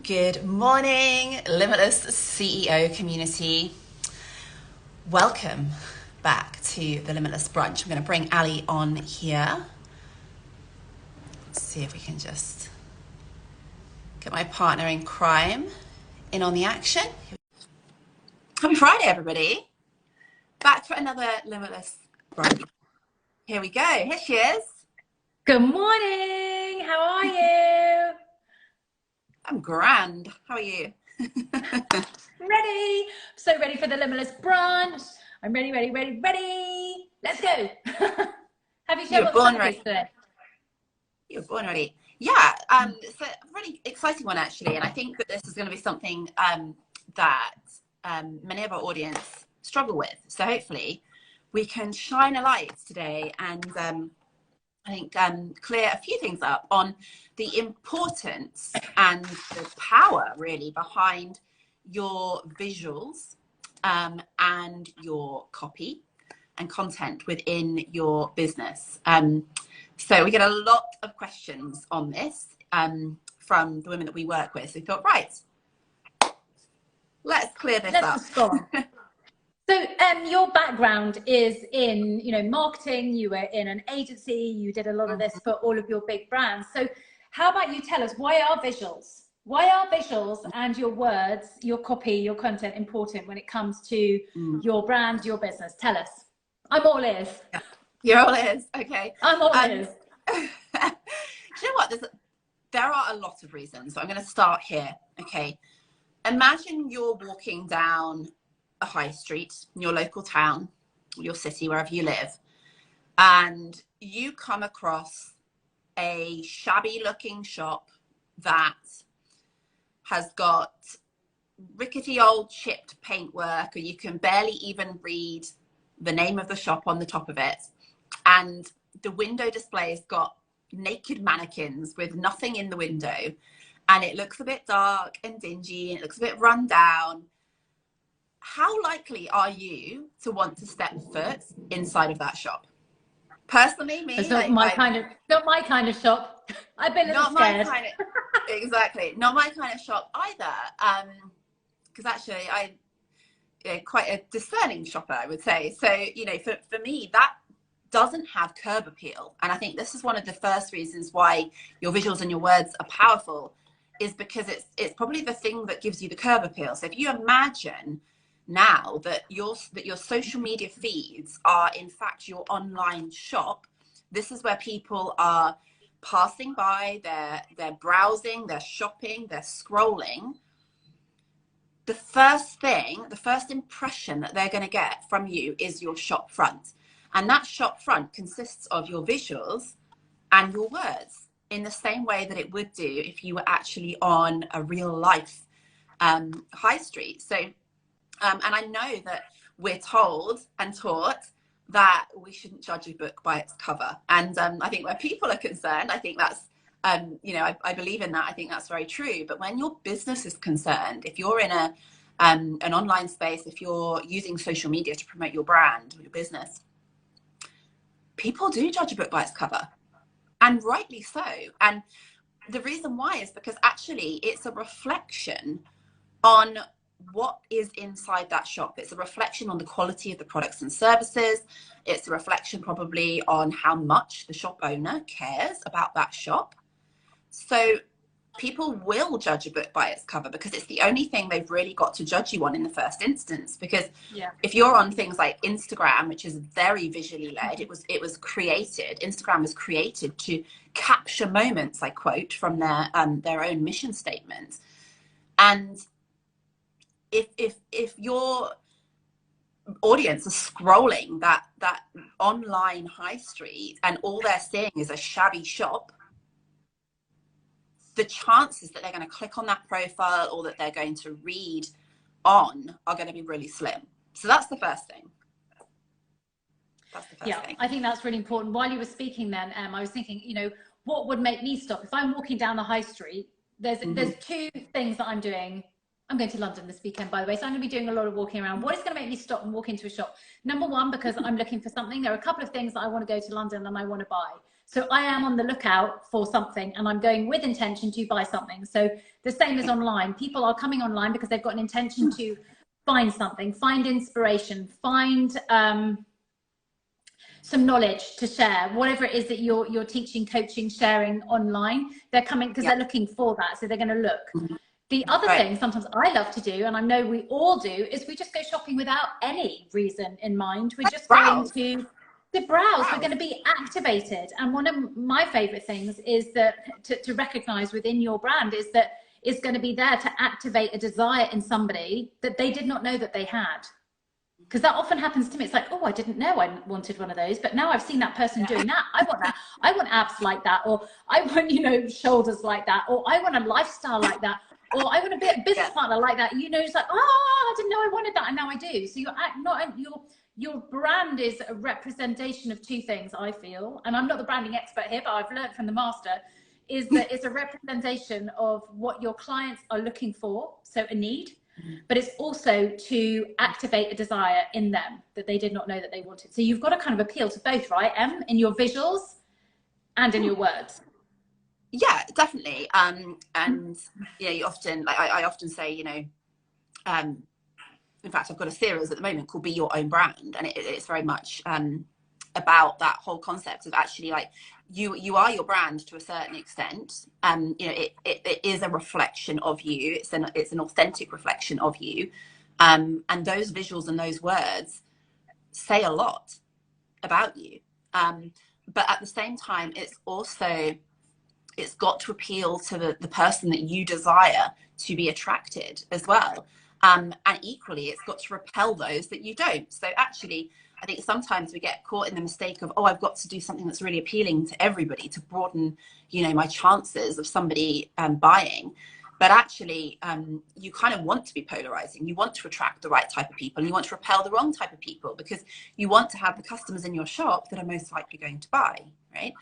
Good morning, Limitless CEO community. Welcome back to the Limitless Brunch. I'm going to bring Ali on here. Let's see if we can just get my partner in crime in on the action. Happy Friday, everybody. Back for another Limitless Brunch. Here we go. Here she is. Good morning. How are you? I'm grand. How are you? Ready. So ready for the Limitless Brunch. I'm ready. Let's go. Have you shared what the topic is today? You're born ready. Yeah, it's a really exciting one, actually. And I think that this is going to be something that many of our audience struggle with. So hopefully we can shine a light today and I think clear a few things up on the importance and the power really behind your visuals and your copy and content within your business. So we get a lot of questions on this from the women that we work with. So we thought, right, let's clear this up. So your background is in, marketing. You were in an agency. You did a lot of this for all of your big brands. So how about you tell us, why are visuals? Why are visuals and your words, your copy, your content important when it comes to your brand, your business? Tell us. I'm all ears. You're all ears. Okay. I'm all ears. Do you know what? There are a lot of reasons. So I'm going to start here. Okay. Imagine you're walking down a high street in your local town, your city, wherever you live, and you come across a shabby looking shop that has got rickety old chipped paintwork, or you can barely even read the name of the shop on the top of it, and the window display's got naked mannequins with nothing in the window, and it looks a bit dark and dingy and it looks a bit run down. How likely are you to want to step foot inside of that shop? Personally, me, it's not my kind of shop. I've been a little scared. Exactly, not my kind of shop either. Because actually, I'm quite a discerning shopper, I would say. So, for me, that doesn't have curb appeal, and I think this is one of the first reasons why your visuals and your words are powerful, is because it's probably the thing that gives you the curb appeal. So, if you imagine now that your social media feeds are in fact your online shop, this is where people are passing by, they're browsing, they're shopping, they're scrolling. The first impression that they're going to get from you is your shop front, and that shop front consists of your visuals and your words, in the same way that it would do if you were actually on a real life high street. So and I know that we're told and taught that we shouldn't judge a book by its cover. And I think where people are concerned, I think that's, I believe in that. I think that's very true. But when your business is concerned, if you're in an online space, if you're using social media to promote your brand or your business, people do judge a book by its cover, and rightly so. And the reason why is because actually it's a reflection on what is inside that shop. It's a reflection on the quality of the products and services. It's a reflection probably on how much the shop owner cares about that shop. So people will judge a book by its cover because it's the only thing they've really got to judge you on in the first instance. Because if you're on things like Instagram, which is very visually led, Instagram was created to capture moments, I quote from their own mission statement. And if your audience is scrolling that online high street and all they're seeing is a shabby shop, the chances that they're going to click on that profile or that they're going to read on are going to be really slim. So that's the first thing. I think that's really important. While you were speaking then, I was thinking, what would make me stop? If I'm walking down the high street, there's two things that I'm doing. I'm going to London this weekend, by the way, so I'm going to be doing a lot of walking around. What is going to make me stop and walk into a shop? Number one, because I'm looking for something. There are a couple of things that I want to go to London and I want to buy. So I am on the lookout for something, and I'm going with intention to buy something. So the same as online. People are coming online because they've got an intention to find something, find inspiration, find some knowledge to share, whatever it is that you're teaching, coaching, sharing online. They're coming because they're looking for that. So they're going to look. The other thing sometimes I love to do, and I know we all do, is we just go shopping without any reason in mind. We're just going to browse. We're going to be activated. And one of my favorite things is that to recognize within your brand is that it's going to be there to activate a desire in somebody that they did not know that they had. Because that often happens to me. It's like, oh, I didn't know I wanted one of those, but now I've seen that person doing that. I want that. I want abs like that, or I want, you know, shoulders like that, or I want a lifestyle like that, or I want a business partner like that. You know, it's like, oh, I didn't know I wanted that, and now I do. So your brand is a representation of two things, I feel, and I'm not the branding expert here, but I've learned from the master, is that it's a representation of what your clients are looking for, so a need, but it's also to activate a desire in them that they did not know that they wanted. So you've got to kind of appeal to both, right, Em, in your visuals and in your words. Yeah, definitely. And yeah, you often, like I often say, you know, in fact, I've got a series at the moment called Be Your Own Brand, and it's very much about that whole concept of actually, like, you are your brand to a certain extent. You know, it is a reflection of you. It's an authentic reflection of you, and those visuals and those words say a lot about you. But at the same time, it's got to appeal to the person that you desire to be attracted as well. And equally, it's got to repel those that you don't. So actually, I think sometimes we get caught in the mistake of, oh, I've got to do something that's really appealing to everybody to broaden, you know, my chances of somebody buying. But actually, you kind of want to be polarizing. You want to attract the right type of people, and you want to repel the wrong type of people, because you want to have the customers in your shop that are most likely going to buy, right?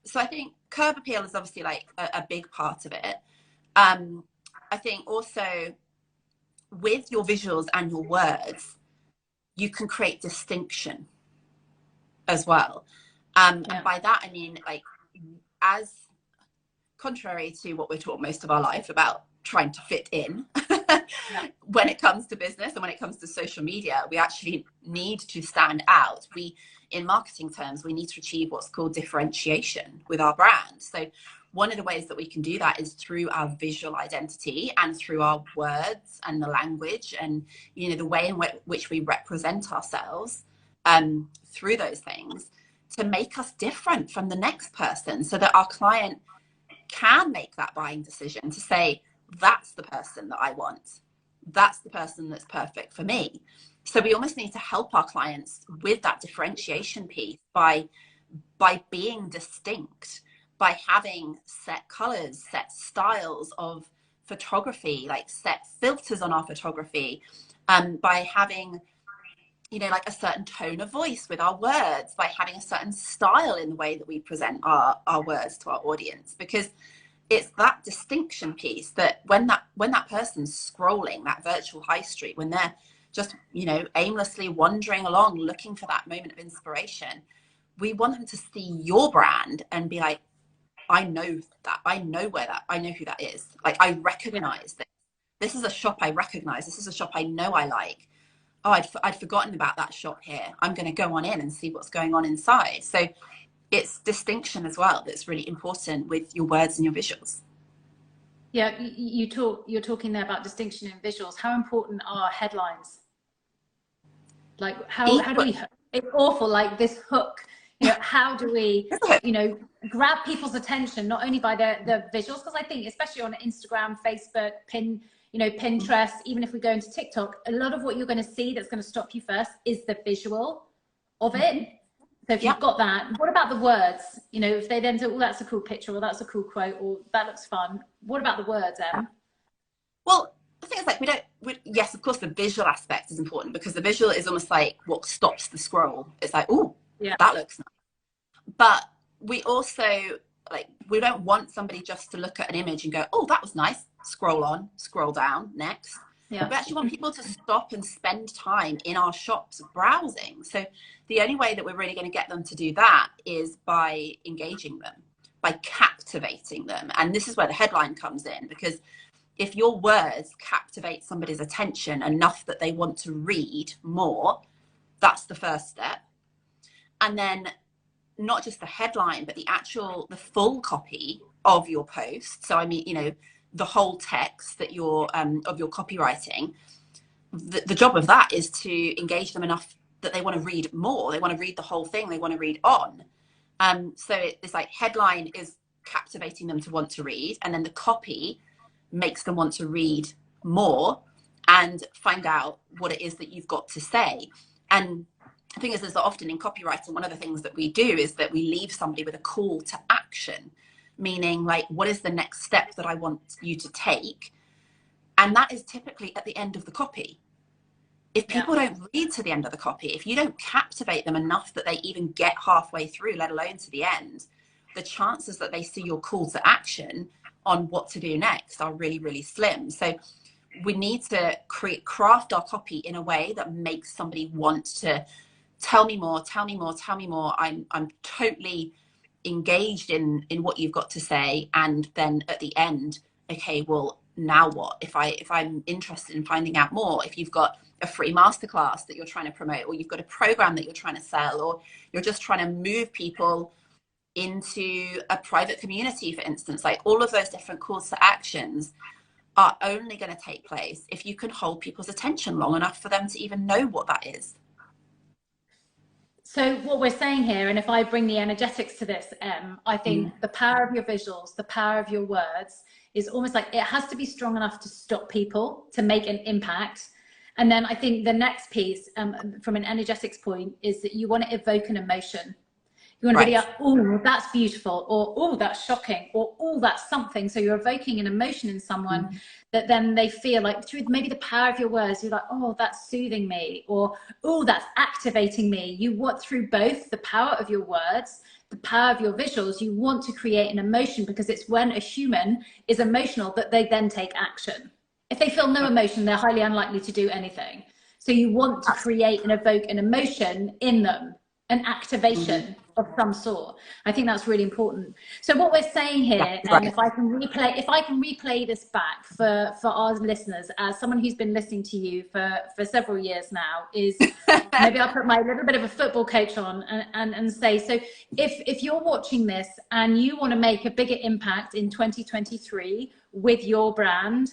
So I think curb appeal is obviously like a big part of it. I think also with your visuals and your words, you can create distinction as well. And by that, I mean, like, as contrary to what we're taught most of our life about trying to fit in, when it comes to business and when it comes to social media, we actually need to stand out. In marketing terms, we need to achieve what's called differentiation with our brand. So one of the ways that we can do that is through our visual identity and through our words and the language and, you know, the way in which we represent ourselves through those things to make us different from the next person, so that our client can make that buying decision to say, that's the person that I want. That's the person that's perfect for me. So we almost need to help our clients with that differentiation piece by being distinct, by having set colors, set styles of photography, like set filters on our photography, by having, you know, like a certain tone of voice with our words, by having a certain style in the way that we present our words to our audience. Because it's that distinction piece that when that person's scrolling that virtual high street, when they're just, you know, aimlessly wandering along looking for that moment of inspiration, we want them to see your brand and be like, I know that, I know who that is. Like, I recognize this. This is a shop I recognize. This is a shop I know I like. Oh, I'd forgotten about that shop here. I'm going to go on in and see what's going on inside. So it's distinction as well that's really important with your words and your visuals. Yeah, you're talking there about distinction in visuals. How important are headlines? Like, how do we, it's awful, like this hook, you know, how do we, you know, grab people's attention, not only by the visuals, because I think especially on Instagram, Facebook, Pinterest, even if we go into TikTok, a lot of what you're going to see that's going to stop you first is the visual of it. So if you've got that, what about the words? You know, if they then say, oh, that's a cool picture, or that's a cool quote, or that looks fun. What about the words, Em? Well, the thing is, like, yes, of course, the visual aspect is important, because the visual is almost like what stops the scroll. It's like, oh, that looks nice. But we also, like, we don't want somebody just to look at an image and go, oh, that was nice. Scroll on, scroll down, next. Yeah. We actually want people to stop and spend time in our shops browsing. So the only way that we're really going to get them to do that is by engaging them, by captivating them. And this is where the headline comes in, because if your words captivate somebody's attention enough that they want to read more, that's the first step. And then not just the headline, but the full copy of your post. So I mean, you know, the whole text that you're of your copywriting. The job of that is to engage them enough that they want to read more. They want to read the whole thing. They want to read on. So it's like headline is captivating them to want to read, and then the copy makes them want to read more and find out what it is that you've got to say. And the thing is that often in copywriting, one of the things that we do is that we leave somebody with a call to action, meaning like, what is the next step that I want you to take? And that is typically at the end of the copy. If people don't read to the end of the copy, if you don't captivate them enough that they even get halfway through, let alone to the end, the chances that they see your call to action on what to do next are really, really slim. So we need to craft our copy in a way that makes somebody want to tell me more, tell me more, tell me more. I'm totally engaged in what you've got to say. And then at the end, okay, well, now what? If I'm interested in finding out more, if you've got a free masterclass that you're trying to promote, or you've got a program that you're trying to sell, or you're just trying to move people into a private community, for instance, like all of those different calls to actions are only going to take place if you can hold people's attention long enough for them to even know what that is. So what we're saying here, and if I bring the energetics to this, I think the power of your visuals, the power of your words is almost like it has to be strong enough to stop people, to make an impact. And then I think the next piece from an energetics point is that you want to evoke an emotion. You want to really, oh, that's beautiful, or oh, that's shocking, or oh, that's something. So you're evoking an emotion in someone that then they feel like through maybe the power of your words, you're like, oh, that's soothing me, or oh, that's activating me. You want through both the power of your words, the power of your visuals, you want to create an emotion, because it's when a human is emotional that they then take action. If they feel no emotion, they're highly unlikely to do anything. So you want to create and evoke an emotion in them, an activation of some sort. I think that's really important. So what we're saying here, and if I can replay this back for our listeners, as someone who's been listening to you for several years now, is maybe I'll put my little bit of a football coach on and say, so if you're watching this and you want to make a bigger impact in 2023 with your brand,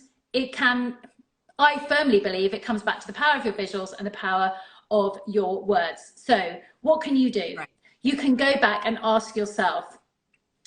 I firmly believe it comes back to the power of your visuals and the power of your words. So what can you do? You can go back and ask yourself,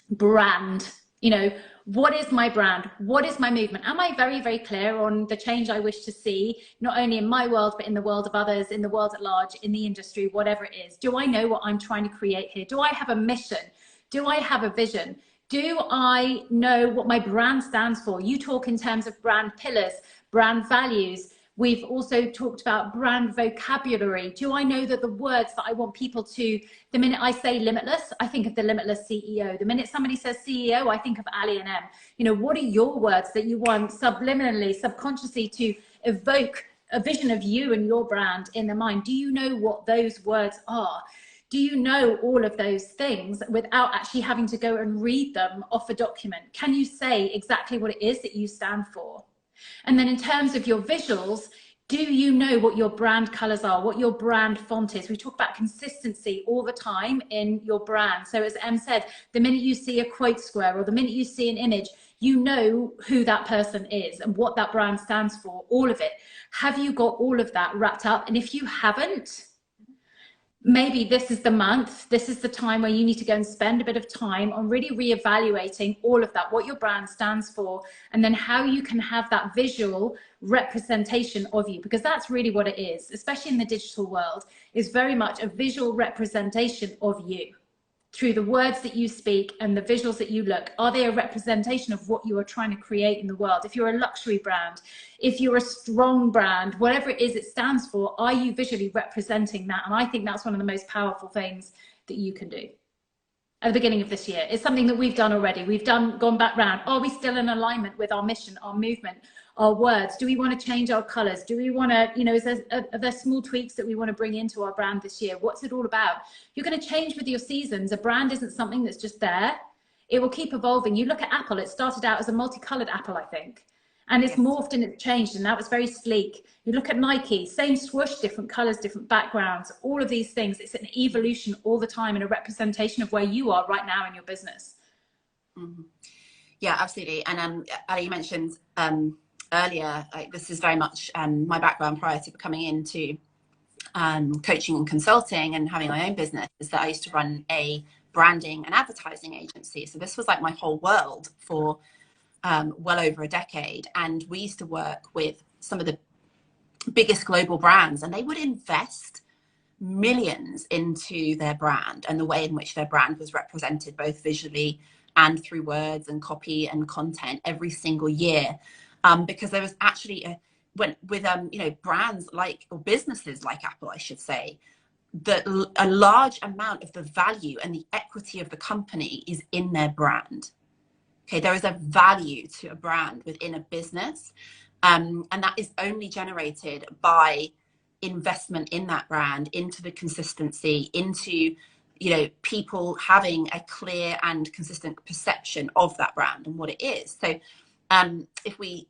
brand, you know, what is my brand? What is my movement? Am I very, very clear on the change I wish to see, not only in my world, but in the world of others, in the world at large, in the industry, whatever it is? Do I know what I'm trying to create here? Do I have a mission? Do I have a vision? Do I know what my brand stands for? You talk in terms of brand pillars, brand values. We've also talked about brand vocabulary. Do I know that the words that I want people to, the minute I say limitless, I think of the limitless CEO. The minute somebody says CEO, I think of Ali and M. You know, what are your words that you want subliminally, subconsciously to evoke a vision of you and your brand in their mind? Do you know what those words are? Do you know all of those things without actually having to go and read them off a document? Can you say exactly what it is that you stand for? And then in terms of your visuals, do you know what your brand colors are, what your brand font is? We talk about consistency all the time in your brand. So as Em said, the minute you see a quote square or the minute you see an image, you know who that person is and what that brand stands for, all of it. Have you got all of that wrapped up? And if you haven't, maybe this is the month, this is the time where you need to go and spend a bit of time on really reevaluating all of that, what your brand stands for, and then how you can have that visual representation of you, because that's really what it is, especially in the digital world, is very much a visual representation of you. Through the words that you speak and the visuals that you look, are they a representation of what you are trying to create in the world? If you're a luxury brand, if you're a strong brand, whatever it is it stands for, are you visually representing that? And I think that's one of the most powerful things that you can do. at the beginning of this year. It's something that we've done already. We've gone back round. Are we still in alignment with our mission, our movement, our words? Do we want to change our colors? Do we want to, are there small tweaks that we want to bring into our brand this year? What's it all about? You're going to change with your seasons. A brand isn't something that's just there. It will keep evolving. You look at Apple, it started out as a multicolored apple, I think. And it's morphed and it's changed, and that was very sleek. You look at Nike, same swoosh, different colors, different backgrounds, all of these things. It's an evolution all the time and a representation of where you are right now in your business. Mm-hmm. Yeah, absolutely. And Ali, you mentioned earlier, like, this is very much my background prior to coming into coaching and consulting and having my own business, is that I used to run a branding and advertising agency. So this was like my whole world for well over a decade. And we used to work with some of the biggest global brands, and they would invest millions into their brand and the way in which their brand was represented, both visually and through words and copy and content, every single year. Because there was actually brands like, or businesses like Apple, I should say, that a large amount of the value and the equity of the company is in their brand. Okay, there is a value to a brand within a business, and that is only generated by investment in that brand, into the consistency, into people having a clear and consistent perception of that brand and what it is. So if we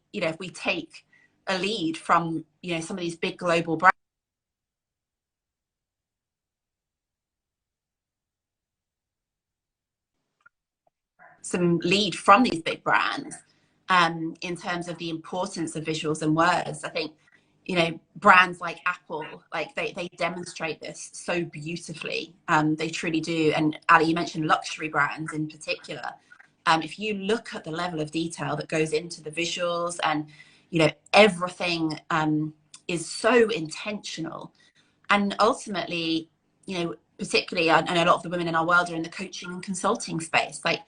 take a lead from some of these big global brands, some lead from these big brands in terms of the importance of visuals and words. I think brands like Apple, like they demonstrate this so beautifully. They truly do. And Ali, you mentioned luxury brands in particular. If you look at the level of detail that goes into the visuals, and everything is so intentional. And ultimately, particularly, I know a lot of the women in our world are in the coaching and consulting space. Like,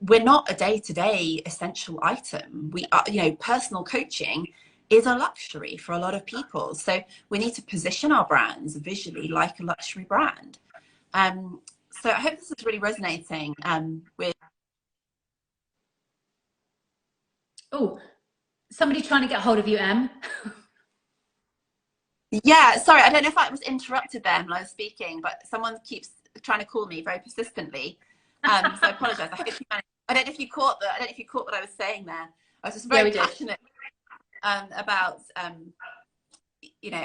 we're not a day-to-day essential item. We are, personal coaching is a luxury for a lot of people. So we need to position our brands visually like a luxury brand. So I hope this is really resonating with. Oh, somebody trying to get hold of you, Em. Yeah, sorry, I don't know if I was interrupted there when I was speaking, but someone keeps trying to call me very persistently. So I apologize. I don't know if you caught what I was saying there. I was just very passionate about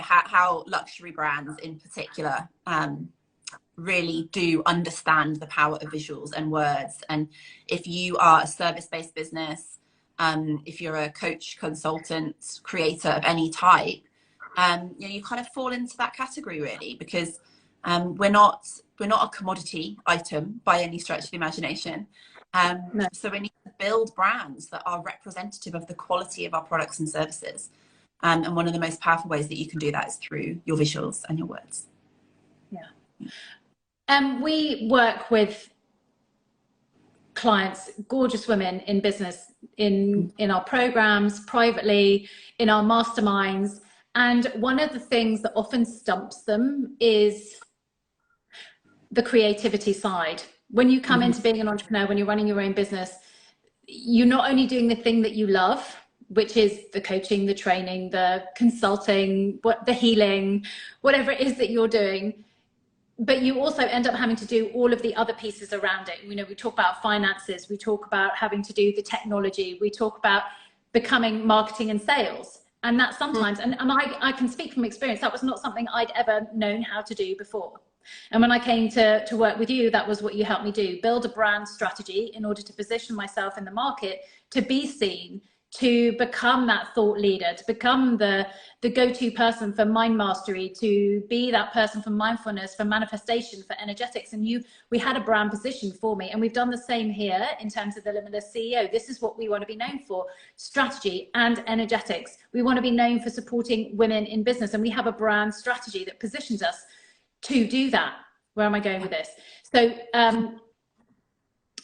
how luxury brands in particular really do understand the power of visuals and words. And if you are a service-based business, if you're a coach, consultant, creator of any type, you kind of fall into that category, really, because we're not a commodity item by any stretch of the imagination. No. So we need to build brands that are representative of the quality of our products and services. And one of the most powerful ways that you can do that is through your visuals and your words. Yeah. We work with clients, gorgeous women in business, in our programs, privately, in our masterminds. And one of the things that often stumps them is the creativity side. When you come into being an entrepreneur, when you're running your own business, you're not only doing the thing that you love, which is the coaching, the training, the consulting, the healing, whatever it is that you're doing, but you also end up having to do all of the other pieces around it. We talk about finances, we talk about having to do the technology, we talk about becoming marketing and sales. And that sometimes, and I can speak from experience, that was not something I'd ever known how to do before. And when I came to work with you, that was what you helped me do, build a brand strategy in order to position myself in the market, to be seen, to become that thought leader, to become the go-to person for mind mastery, to be that person for mindfulness, for manifestation, for energetics. And we had a brand position for me, and we've done the same here in terms of the Limitless CEO. This is what we want to be known for: strategy and energetics. We want to be known for supporting women in business, and we have a brand strategy that positions us to do that. Where am I going with this? So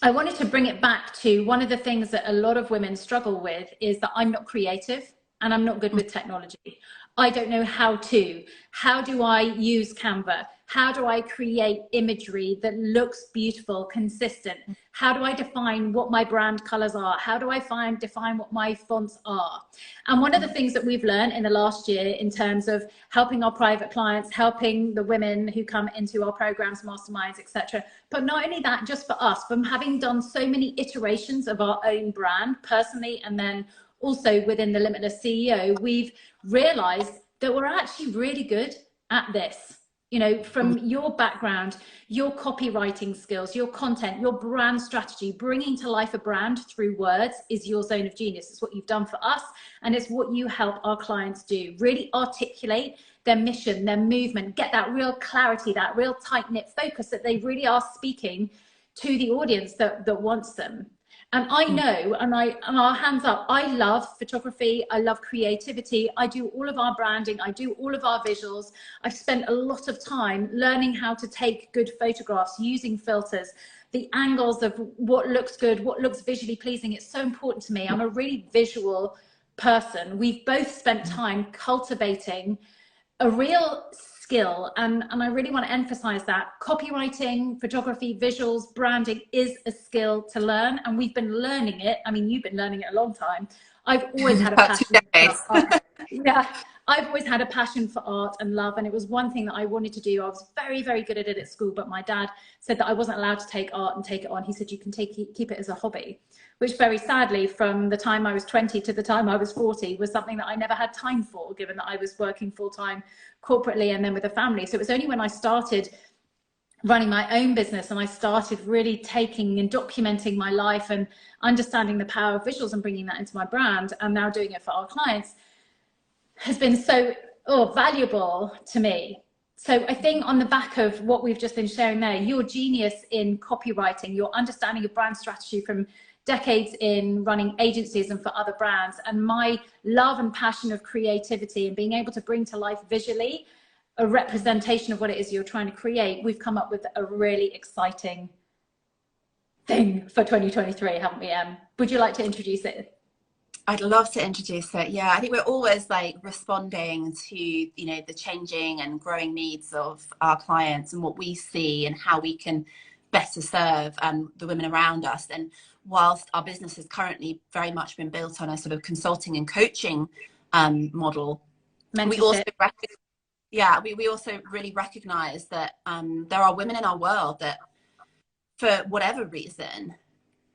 I wanted to bring it back to one of the things that a lot of women struggle with is that I'm not creative and I'm not good with technology. I don't know how to. How do I use Canva? How do I create imagery that looks beautiful, consistent? How do I define what my brand colors are? How do I define what my fonts are? And one of the things that we've learned in the last year in terms of helping our private clients, helping the women who come into our programs, masterminds, etc. But not only that, just for us, from having done so many iterations of our own brand personally, and then also within the Limitless CEO, we've realized that we're actually really good at this. You know, from your background, your copywriting skills, your content, your brand strategy, bringing to life a brand through words is your zone of genius. It's what you've done for us, and it's what you help our clients do. Really articulate their mission, their movement, get that real clarity, that real tight-knit focus that they really are speaking to the audience that wants them. And I know, and our hands up, I love photography, I love creativity, I do all of our branding, I do all of our visuals. I've spent a lot of time learning how to take good photographs, using filters, the angles of what looks good, what looks visually pleasing. It's so important to me. I'm a really visual person. We've both spent time cultivating a real skill, and I really want to emphasize that copywriting, photography, visuals, branding is a skill to learn, and we've been learning it. I mean, you've been learning it a long time. I've always had a passion for art. Yeah, I've always had a passion for art and love, and it was one thing that I wanted to do. I was very, very good at it at school, but my dad said that I wasn't allowed to take art and take it on. He said you can keep it as a hobby, which very sadly, from the time I was 20 to the time I was 40, was something that I never had time for, given that I was working full-time corporately and then with a family. So it was only when I started running my own business and I started really taking and documenting my life and understanding the power of visuals and bringing that into my brand, and now doing it for our clients, has been so valuable to me. So I think on the back of what we've just been sharing there, your genius in copywriting, your understanding of brand strategy from decades in running agencies and for other brands, and my love and passion of creativity and being able to bring to life visually a representation of what it is you're trying to create, we've come up with a really exciting thing for 2023, haven't we, Em? Would you like to introduce it? I'd love to introduce it. Yeah, I think we're always like responding to, you know, the changing and growing needs of our clients and what we see and how we can better serve the women around us. And whilst our business has currently very much been built on a sort of consulting and coaching model, we also we also really recognize that there are women in our world that, for whatever reason,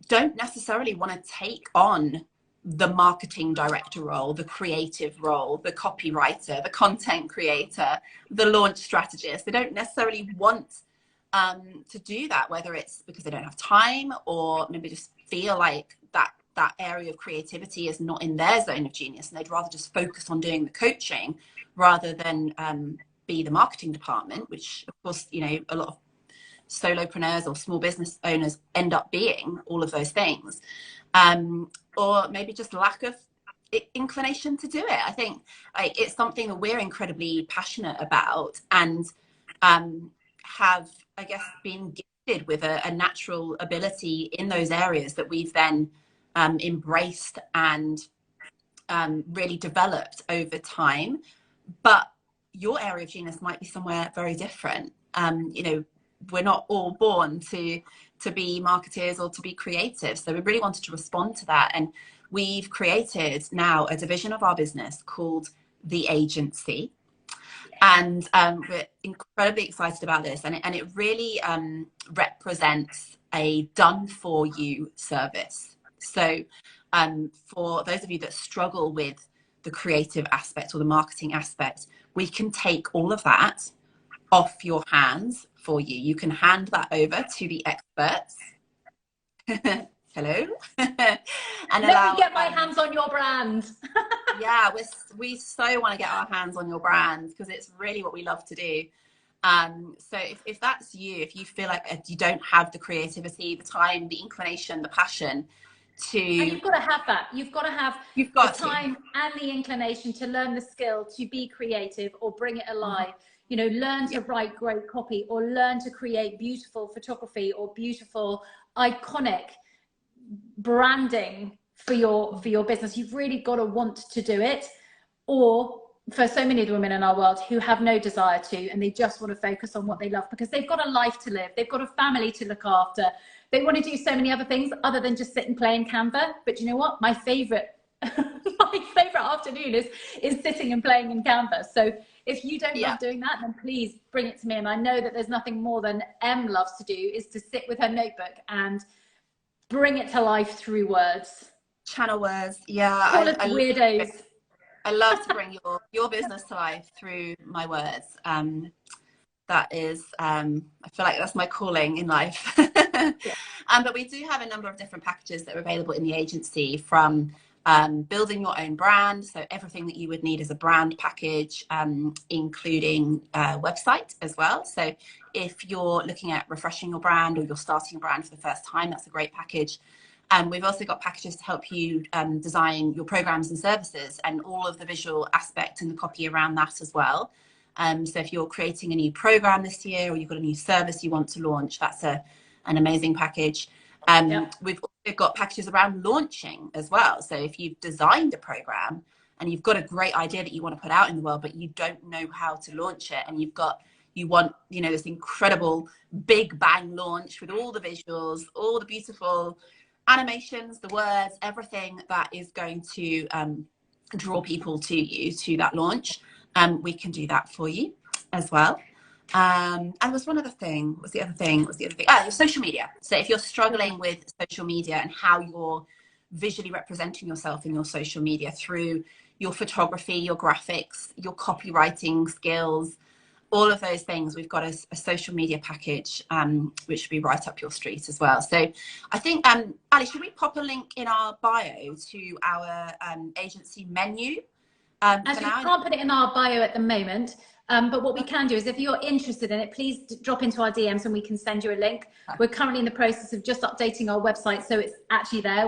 don't necessarily want to take on the marketing director role, the creative role, the copywriter, the content creator, the launch strategist. They don't necessarily want to do that, whether it's because they don't have time or maybe just feel like that area of creativity is not in their zone of genius, and they'd rather just focus on doing the coaching rather than be the marketing department, which of course, you know, a lot of solopreneurs or small business owners end up being all of those things. Or maybe just lack of inclination to do it. I think it's something that we're incredibly passionate about, and have, I guess, been gifted with a natural ability in those areas that we've then embraced and really developed over time. But your area of genius might be somewhere very different. You know, we're not all born to be marketers or to be creative. So we really wanted to respond to that. And we've created now a division of our business called The Agency. And we're incredibly excited about this. And it really represents a done-for-you service. So for those of you that struggle with the creative aspect or the marketing aspect, we can take all of that off your hands for you. You can hand that over to the experts. Hello. And let me get my hands on your brand. Yeah, we so want to get our hands on your brand, because it's really what we love to do. So if that's you, if you feel like you don't have the creativity, the time, the inclination, the passion to... And you've got to have that. You've got to have the time and the inclination to learn the skill, to be creative or bring it alive. You know, learn to write great copy, or learn to create beautiful photography or beautiful, iconic branding for your business. You've really got to want to do it, or for so many of the women in our world who have no desire to, and they just want to focus on what they love because they've got a life to live, they've got a family to look after, they want to do so many other things other than just sit and play in Canva. But you know what? My favorite my favorite afternoon is sitting and playing in Canva. So if you don't love doing that, then please bring it to me. And I know that there's nothing more than Em loves to do, is to sit with her notebook and bring it to life through words. Channel words. All of the weirdos. I love to bring your business to life through my words. That is, I feel like that's my calling in life. But we do have a number of different packages that are available in the agency, from building your own brand, so everything that you would need as a brand package, including a website as well. So if you're looking at refreshing your brand, or you're starting a brand for the first time, that's a great package. We've also got packages to help you design your programs and services, and all of the visual aspect and the copy around that as well. So if you're creating a new program this year, or you've got a new service you want to launch, that's an amazing package. We've also got packages around launching as well. So if you've designed a program and you've got a great idea that you want to put out in the world, but you don't know how to launch it, and you want, you know, this incredible big bang launch with all the visuals, all the beautiful animations, the words, everything that is going to draw people to you, to that launch, we can do that for you as well. And there was one other thing. What's the other thing? Your social media. So if you're struggling with social media and how you're visually representing yourself in your social media through your photography, your graphics, your copywriting skills, all of those things, we've got a social media package, which should be right up your street as well. So I think, Ali, should we pop a link in our bio to our agency menu? As we can't put it in our bio at the moment, but what we can do is, if you're interested in it, please drop into our DMs and we can send you a link. We're currently in the process of just updating our website, so it's actually there.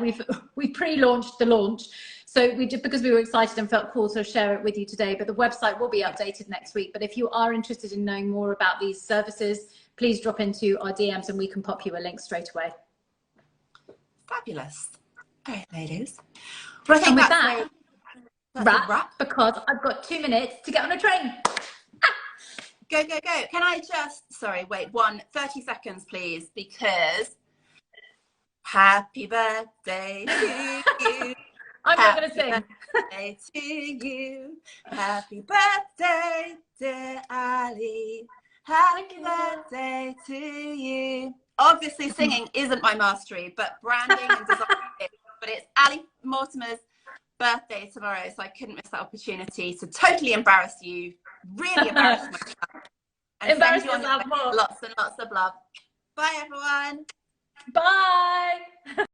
We pre-launched the launch, so because we were excited and felt cool to share it with you today. But the website will be updated next week. But if you are interested in knowing more about these services, please drop into our DMs and we can pop you a link straight away. Fabulous. All right, ladies. Well, I think with that, wrap, because I've got 2 minutes to get on a train. Go, go, go. Can I just, sorry, wait, 30 seconds, please, because happy birthday to you. I'm not going to sing. Happy birthday to you. Happy birthday, dear Ali. Happy birthday to you. Obviously, singing isn't my mastery, but branding and design is. But it's Ali Mortimer's birthday tomorrow, so I couldn't miss that opportunity to totally embarrass you, really embarrass myself, and embarrass send you on yourself more. Lots and lots of love. Bye, everyone. Bye.